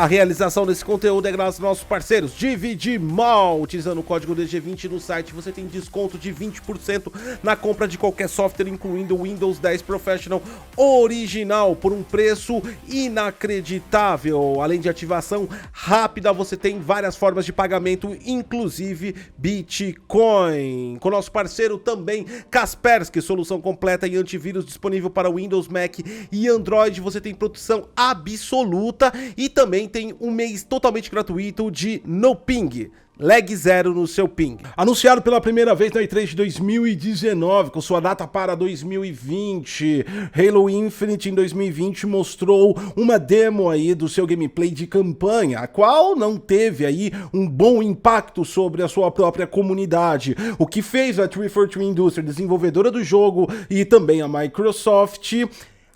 A realização desse conteúdo é graças aos nossos parceiros Dividimall. Utilizando o código DG20 no site, você tem desconto de 20% na compra de qualquer software, incluindo o Windows 10 Professional original, por um preço inacreditável. Além de ativação rápida, você tem várias formas de pagamento, inclusive Bitcoin. Com nosso parceiro também Kaspersky, solução completa e antivírus disponível para Windows, Mac e Android. Você tem proteção absoluta e também tem um mês totalmente gratuito de no ping. Lag zero no seu ping. Anunciado pela primeira vez na E3 de 2019, com sua data para 2020, Halo Infinite em 2020 mostrou uma demo aí do seu gameplay de campanha, a qual não teve aí um bom impacto sobre a sua própria comunidade, o que fez a 343 Industries, desenvolvedora do jogo, e também a Microsoft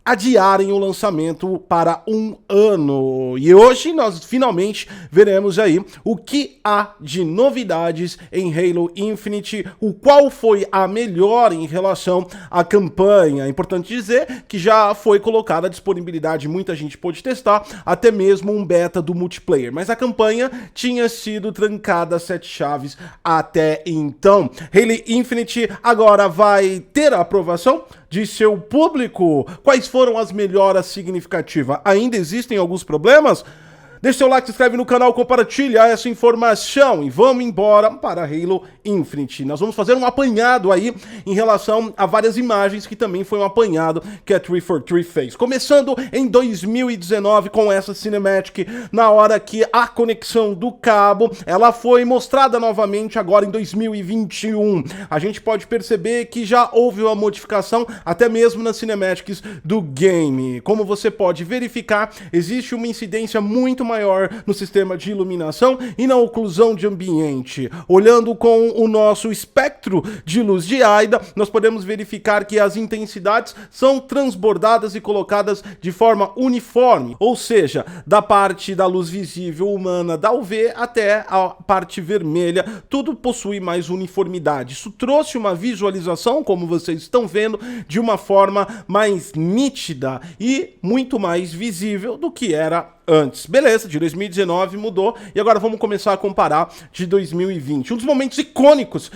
adiarem o lançamento para um ano. E hoje nós finalmente veremos aí o que há de novidades em Halo Infinite, o qual foi a melhor em relação à campanha. É importante dizer que já foi colocada à disponibilidade, muita gente pôde testar, até mesmo um beta do multiplayer, mas a campanha tinha sido trancada a 7 chaves até então. Halo Infinite agora vai ter a aprovação de seu público. Quais foram as melhoras significativas? Ainda existem alguns problemas? Deixe seu like, se inscreve no canal, compartilha essa informação e vamos embora para Halo Infinite. Nós vamos fazer um apanhado aí em relação a várias imagens que também foi um apanhado que a 343 fez. Começando em 2019 com essa cinematic, na hora que a conexão do cabo, ela foi mostrada novamente agora em 2021. A gente pode perceber que já houve uma modificação até mesmo nas cinematics do game. Como você pode verificar, existe uma incidência muito maior no sistema de iluminação e na oclusão de ambiente. Olhando com o nosso espectro de luz de AIDA, nós podemos verificar que as intensidades são transbordadas e colocadas de forma uniforme, ou seja, da parte da luz visível humana da UV até a parte vermelha, tudo possui mais uniformidade. Isso trouxe uma visualização, como vocês estão vendo, de uma forma mais nítida e muito mais visível do que era antes. Beleza, de 2019 mudou e agora vamos começar a comparar de 2020. Um dos momentos icônicos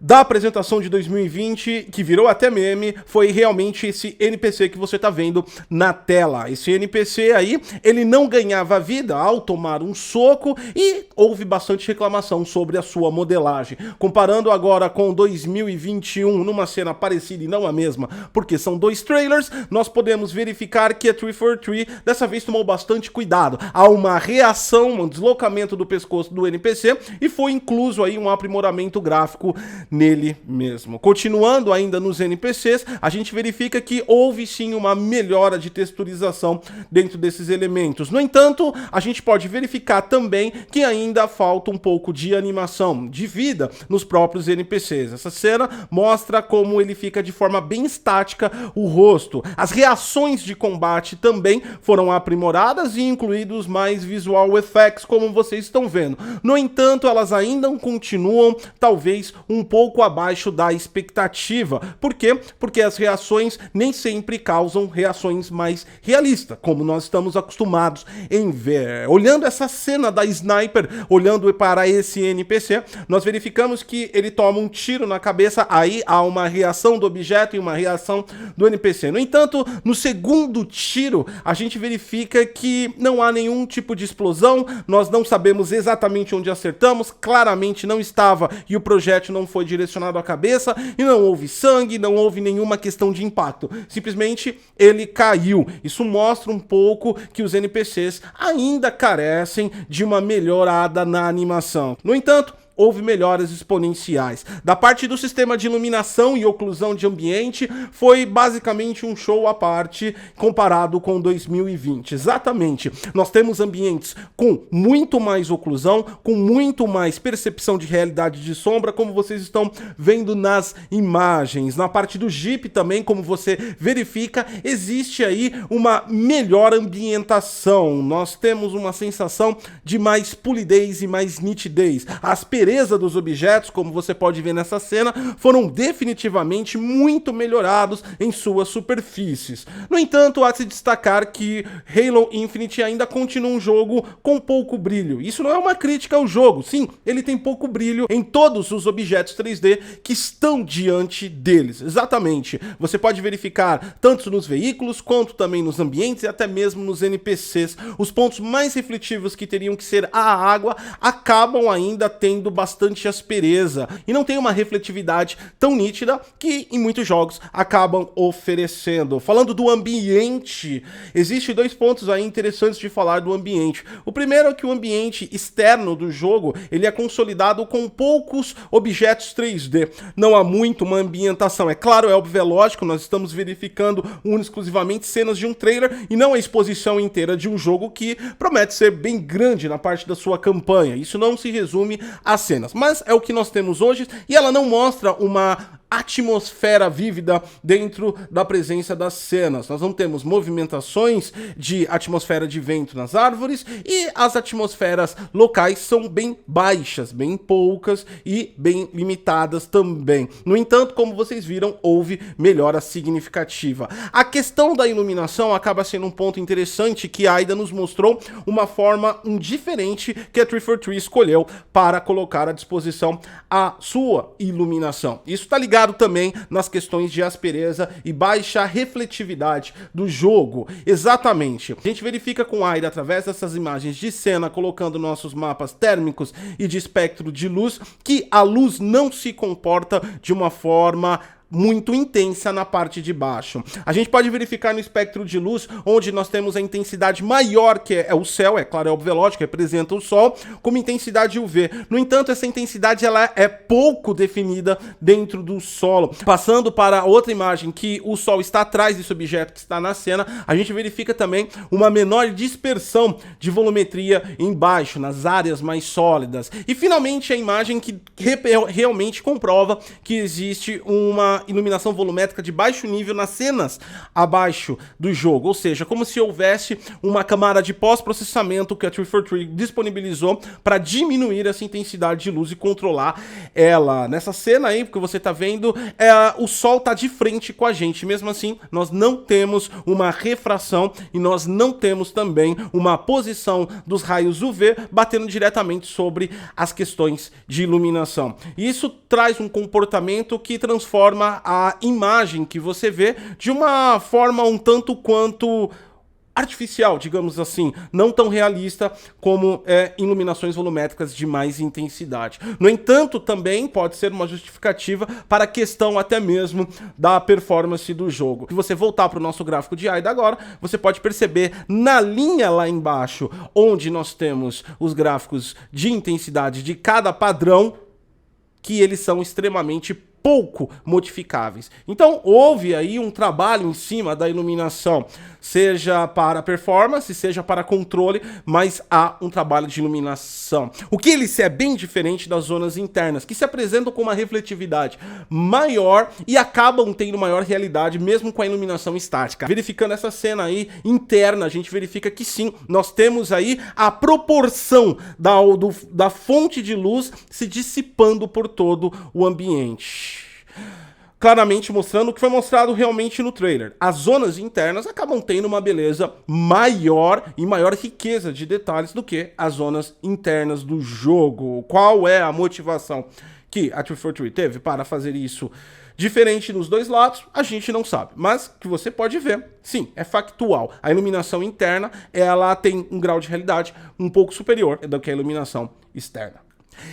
da apresentação de 2020, que virou até meme, foi realmente esse NPC que você tá vendo na tela. Esse NPC aí, ele não ganhava vida ao tomar um soco e houve bastante reclamação sobre a sua modelagem. Comparando agora com 2021, numa cena parecida e não a mesma, porque são dois trailers, nós podemos verificar que a 343 dessa vez tomou bastante cuidado. Há uma reação, um deslocamento do pescoço do NPC e foi incluso aí um aprimoramento gráfico nele mesmo. Continuando ainda nos NPCs, a gente verifica que houve sim uma melhora de texturização dentro desses elementos. No entanto, a gente pode verificar também que ainda falta um pouco de animação, de vida nos próprios NPCs. Essa cena mostra como ele fica de forma bem estática o rosto. As reações de combate também foram aprimoradas e incluídos mais visual effects, como vocês estão vendo. No entanto, elas ainda continuam talvez um pouco abaixo da expectativa. Por quê? Porque as reações nem sempre causam reações mais realistas, como nós estamos acostumados em ver. Olhando essa cena da sniper, olhando para esse NPC, nós verificamos que ele toma um tiro na cabeça, aí há uma reação do objeto e uma reação do NPC. No entanto, no segundo tiro, a gente verifica que não há nenhum tipo de explosão, nós não sabemos exatamente onde acertamos, claramente não estava e o projétil não foi direcionado à cabeça e não houve sangue, não houve nenhuma questão de impacto, simplesmente ele caiu. Isso mostra um pouco que os NPCs ainda carecem de uma melhorada na animação. No entanto, houve melhoras exponenciais. Da parte do sistema de iluminação e oclusão de ambiente, foi basicamente um show à parte comparado com 2020. Exatamente. Nós temos ambientes com muito mais oclusão, com muito mais percepção de realidade de sombra, como vocês estão vendo nas imagens. Na parte do Jeep também, como você verifica, existe aí uma melhor ambientação. Nós temos uma sensação de mais polidez e mais nitidez. A aspereza aspereza dos objetos, como você pode ver nessa cena, foram definitivamente muito melhorados em suas superfícies. No entanto, há de se destacar que Halo Infinite ainda continua um jogo com pouco brilho. Isso não é uma crítica ao jogo, sim, ele tem pouco brilho em todos os objetos 3D que estão diante deles. Exatamente, você pode verificar tanto nos veículos quanto também nos ambientes e até mesmo nos NPCs. Os pontos mais refletivos que teriam que ser a água acabam ainda tendo bastante aspereza e não tem uma refletividade tão nítida que em muitos jogos acabam oferecendo. Falando do ambiente, existem dois pontos aí interessantes de falar do ambiente. O primeiro é que o ambiente externo do jogo, ele é consolidado com poucos objetos 3D. Não há muito uma ambientação. É claro, é óbvio, é lógico, nós estamos verificando exclusivamente cenas de um trailer e não a exposição inteira de um jogo que promete ser bem grande na parte da sua campanha. Isso não se resume a cenas, mas é o que nós temos hoje e ela não mostra uma atmosfera vívida dentro da presença das cenas. Nós não temos movimentações de atmosfera de vento nas árvores e as atmosferas locais são bem baixas, bem poucas e bem limitadas também. No entanto, como vocês viram, houve melhora significativa. A questão da iluminação acaba sendo um ponto interessante que a Aida nos mostrou uma forma diferente que a 343 escolheu para colocar à disposição a sua iluminação. Isso está ligado também nas questões de aspereza e baixa refletividade do jogo. Exatamente. A gente verifica com a Aida através dessas imagens de cena, colocando nossos mapas térmicos e de espectro de luz, que a luz não se comporta de uma forma muito intensa na parte de baixo. A gente pode verificar no espectro de luz, onde nós temos a intensidade maior, que é o céu, é claro, é óbvio, lógico, representa o sol, como intensidade UV. No entanto, essa intensidade ela é pouco definida dentro do solo. Passando para outra imagem, que o sol está atrás desse objeto que está na cena, a gente verifica também uma menor dispersão de volumetria embaixo, nas áreas mais sólidas. E finalmente a imagem que realmente comprova que existe uma iluminação volumétrica de baixo nível nas cenas abaixo do jogo, ou seja, como se houvesse uma camada de pós-processamento que a 343 disponibilizou para diminuir essa intensidade de luz e controlar ela. Nessa cena aí, que você tá vendo, o sol tá de frente com a gente, mesmo assim nós não temos uma refração e nós não temos também uma posição dos raios UV batendo diretamente sobre as questões de iluminação. Isso traz um comportamento que transforma a imagem que você vê de uma forma um tanto quanto artificial, digamos assim, não tão realista como iluminações volumétricas de mais intensidade. No entanto, também pode ser uma justificativa para a questão até mesmo da performance do jogo. Se você voltar para o nosso gráfico de AIDA agora, você pode perceber na linha lá embaixo, onde nós temos os gráficos de intensidade de cada padrão, que eles são extremamente pouco modificáveis. Então houve aí um trabalho em cima da iluminação, seja para performance, seja para controle, mas há um trabalho de iluminação. O que ele é bem diferente das zonas internas, que se apresentam com uma refletividade maior e acabam tendo maior realidade mesmo com a iluminação estática. Verificando essa cena aí interna, a gente verifica que sim, nós temos aí a proporção da fonte de luz se dissipando por todo o ambiente, claramente mostrando o que foi mostrado realmente no trailer. As zonas internas acabam tendo uma beleza maior e maior riqueza de detalhes do que as zonas internas do jogo. Qual é a motivação que a 343 teve para fazer isso diferente nos dois lados? A gente não sabe, mas que você pode ver, sim, é factual. A iluminação interna, ela tem um grau de realidade um pouco superior do que a iluminação externa.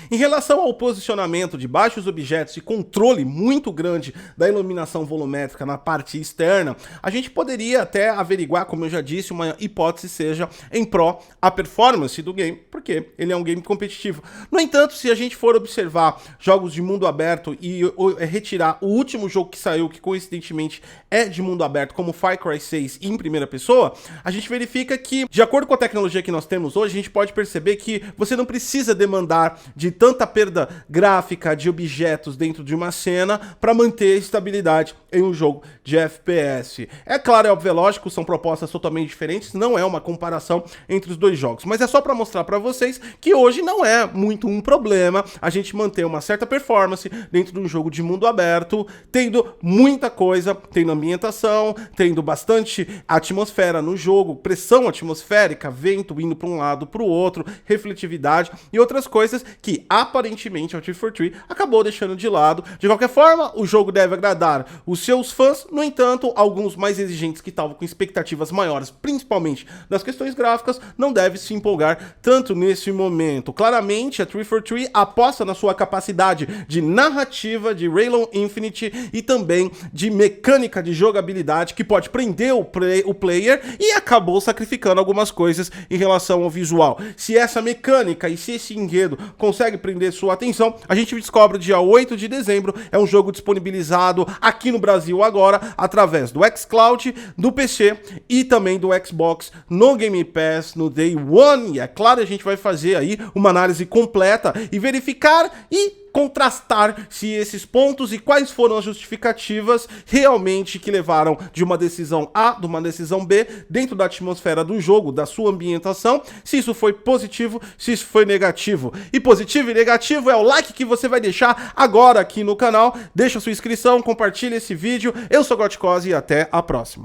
Em relação ao posicionamento de baixos objetos e controle muito grande da iluminação volumétrica na parte externa, a gente poderia até averiguar, como eu já disse, uma hipótese seja em pró a performance do game, porque ele é um game competitivo. No entanto, se a gente for observar jogos de mundo aberto e retirar o último jogo que saiu, que coincidentemente é de mundo aberto, como Far Cry 6 em primeira pessoa, a gente verifica que, de acordo com a tecnologia que nós temos hoje, a gente pode perceber que você não precisa demandar de tanta perda gráfica de objetos dentro de uma cena para manter estabilidade em um jogo de FPS. É claro, é óbvio, é lógico, são propostas totalmente diferentes, não é uma comparação entre os dois jogos, mas é só para mostrar para vocês que hoje não é muito um problema a gente manter uma certa performance dentro de um jogo de mundo aberto, tendo muita coisa, tendo ambientação, tendo bastante atmosfera no jogo, pressão atmosférica, vento indo para um lado para o outro, refletividade e outras coisas que aparentemente a 343 acabou deixando de lado. De qualquer forma, o jogo deve agradar os seus fãs, no entanto, alguns mais exigentes que estavam com expectativas maiores, principalmente das questões gráficas, não devem se empolgar tanto nesse momento. Claramente, a 343 aposta na sua capacidade de narrativa de Halo Infinite e também de mecânica de jogabilidade que pode prender o player e acabou sacrificando algumas coisas em relação ao visual. Se essa mecânica e se esse enredo consegue prender sua atenção, a gente descobre dia 8 de dezembro, é um jogo disponibilizado aqui no Brasil agora, através do xCloud, do PC e também do Xbox no Game Pass no Day One. E é claro, a gente vai fazer aí uma análise completa e verificar e contrastar se esses pontos e quais foram as justificativas realmente que levaram de uma decisão A, de uma decisão B, dentro da atmosfera do jogo, da sua ambientação, se isso foi positivo, se isso foi negativo. E positivo e negativo é o like que você vai deixar agora aqui no canal, deixa sua inscrição, compartilha esse vídeo. Eu sou Gotcose e até a próxima.